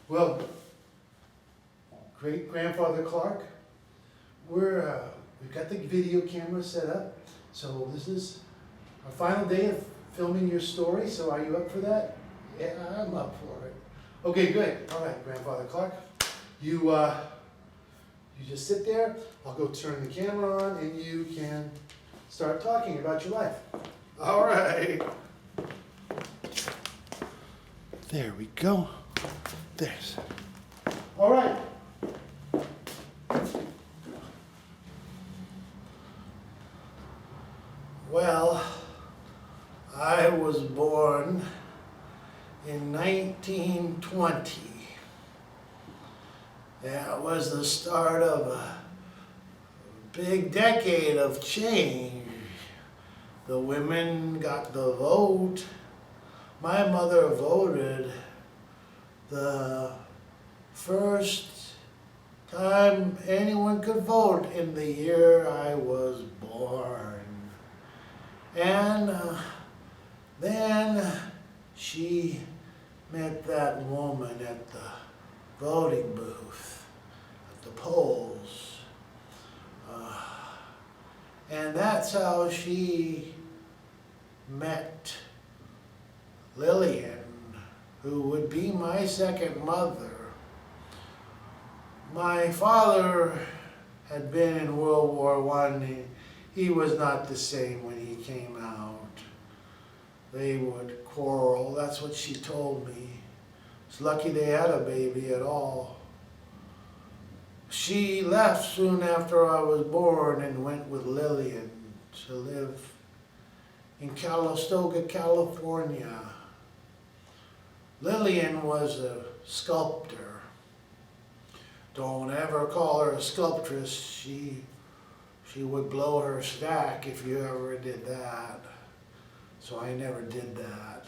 Well, great grandfather Clark, we've got the video camera set up, so this is our final day of filming your story. So are you up for that? Yeah, I'm up for it. Okay, good. All right, grandfather Clark, you just sit there. I'll go turn the camera on, and you can start talking about your life. All right. There we go. There's. All right. Well, I was born in 1920. That was the start of a big decade of change. The women got the vote. My mother voted the first time anyone could vote in the year I was born. And then she met that woman at the voting booth, at the polls. And that's how she met Lillian, who would be my second mother. My father had been in World War I. He was not the same when he came out. They would quarrel. That's what she told me. It's lucky they had a baby at all. She left soon after I was born and went with Lillian to live in Calistoga, California. Lillian was a sculptor. Don't ever call her a sculptress. She would blow her stack if you ever did that. So I never did that.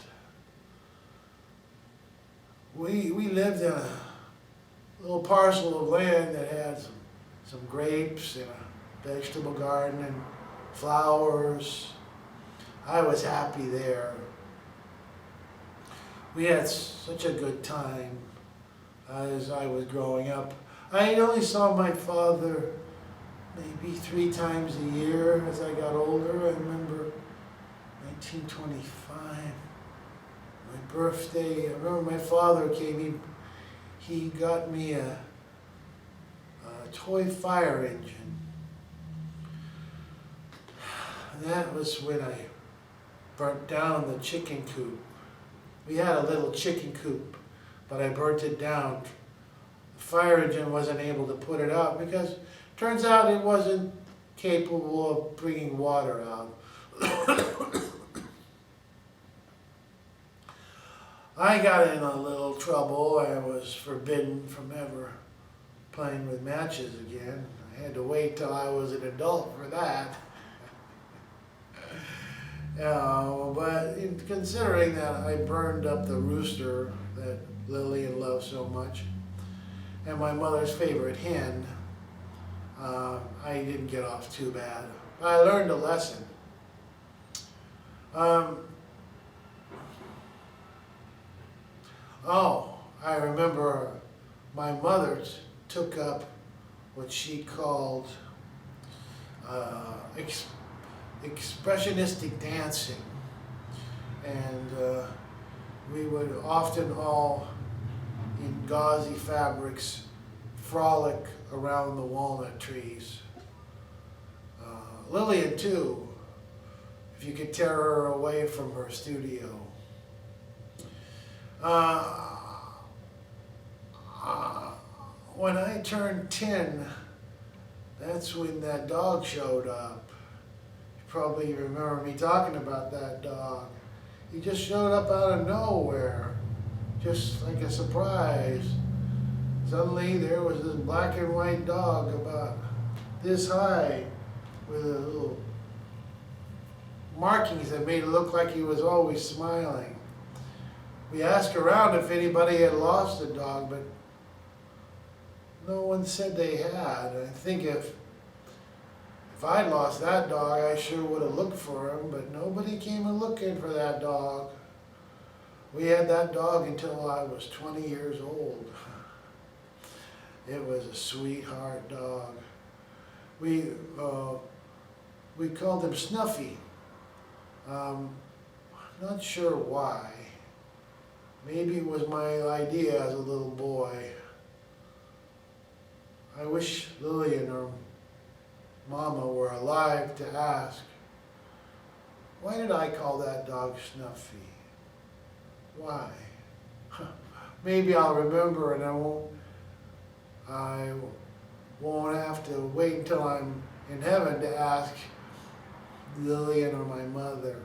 We lived in a little parcel of land that had some grapes and a vegetable garden and flowers. I was happy there. We had such a good time as I was growing up. I only saw my father maybe 3 times a year as I got older. I remember 1925, my birthday. I remember my father came, he got me a toy fire engine. And that was when I burnt down the chicken coop. We had a little chicken coop, but I burnt it down. The fire engine wasn't able to put it out because it turns out it wasn't capable of bringing water out. I got in a little trouble. I was forbidden from ever playing with matches again. I had to wait till I was an adult for that. But considering that I burned up the rooster that Lillian loved so much, and my mother's favorite hen, I didn't get off too bad. I learned a lesson. I remember my mother took up what she called expressionistic dancing. And we would often all, in gauzy fabrics, frolic around the walnut trees. Lillian too, if you could tear her away from her studio. When I turned 10, that's when that dog showed up. You probably remember me talking about that dog. He just showed up out of nowhere, just like a surprise. Suddenly there was this black and white dog about this high with a little markings that made it look like he was always smiling. We asked around if anybody had lost a dog, but no one said they had. I think if I'd lost that dog, I sure would have looked for him, but nobody came looking for that dog. We had that dog until I was 20 years old. It was a sweetheart dog. We called him Snuffy. Not sure why. Maybe it was my idea as a little boy. I wish Lillian or Mama were alive to ask, why did I call that dog Snuffy? Why? Maybe I'll remember and I won't have to wait until I'm in heaven to ask Lillian or my mother.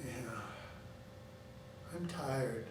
Yeah, I'm tired.